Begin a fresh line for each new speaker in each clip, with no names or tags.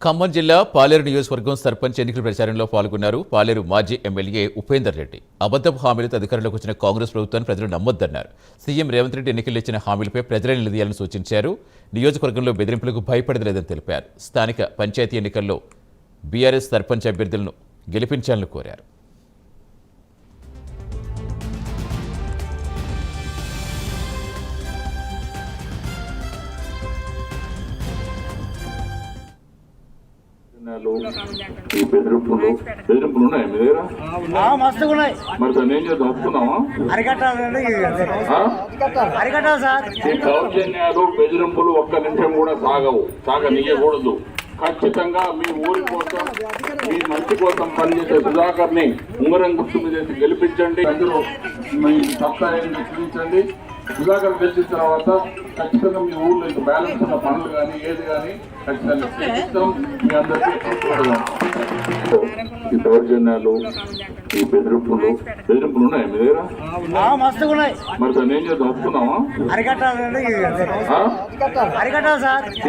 ఖమ్మం జిల్లా పాలేరు నియోజకవర్గం సర్పంచ్ ఎన్నికల ప్రచారంలో పాల్గొన్నారు. పాలేరు మాజీ ఎమ్మెల్యే ఉపేందర్ రెడ్డి అబద్ధపు హామీలతో అధికారంలోకి వచ్చిన కాంగ్రెస్ ప్రభుత్వాన్ని ప్రజలు నమ్మొద్దన్నారు. సీఎం రేవంత్ రెడ్డి ఎన్నికల్లో ఇచ్చిన హామీలపై ప్రజలే నిలదీయాలని సూచించారు. నియోజకవర్గంలో బెదిరింపులకు భయపడలేదని తెలిపారు. స్థానిక పంచాయతీ ఎన్నికల్లో బీఆర్ఎస్ సర్పంచ్ అభ్యర్థులను గెలిపించాలని కోరారు.
బెదిరింపులు ఉన్నాయి మీ దగ్గర మరి దాన్ని ఏం చేద్దాం వస్తున్నావా ఈ దౌర్జన్యాలు బెదిరింపులు ఒక్క నిమిషం కూడా సాగనీయకూడదు. ఖచ్చితంగా మీ ఊరి కోసం మీ మంచి కోసం పనిచేసే సుధాకర్ ని ఉంగరం గుర్తు మీద గెలిపించండి. అందరూ మీ సప్తాయాన్ని చూపించండి. సుధాకర్ గెలిచిన తర్వాత ఖచ్చితంగా మీ ఊళ్ళో ఇంకా బ్యాలెన్స్ ఉన్న పనులు కానీ ఏది కానీ ఖచ్చితంగా మీ అందరికీ ఈ దౌర్జన్యాలు ఈ బెదిరింపులు ఉన్నాయి మీ దగ్గర మరి దాన్ని ఏం చేద్దాం వస్తున్నావా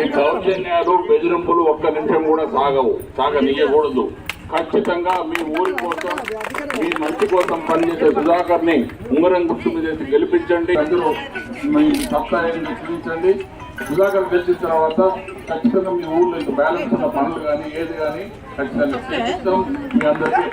ఈ దౌర్జన్యాలు బెదిరింపులు ఒక్క నిమిషం కూడా సాగనీయకూడదు. ఖచ్చితంగా మీ ఊరి కోసం మీ మంచి కోసం పనిచేసే సుధాకర్ ని ఉంగరం గుర్తు మీద గెలిపించండి. అందరూ మీ సప్తాయాన్ని చూపించండి. సుధాకర్ గెలిచిన తర్వాత ఖచ్చితంగా మీ ఊళ్ళో ఇంకా బ్యాలెన్స్ ఉన్న పనులు కానీ ఏది కానీ ఖచ్చితంగా మీ అందరికీ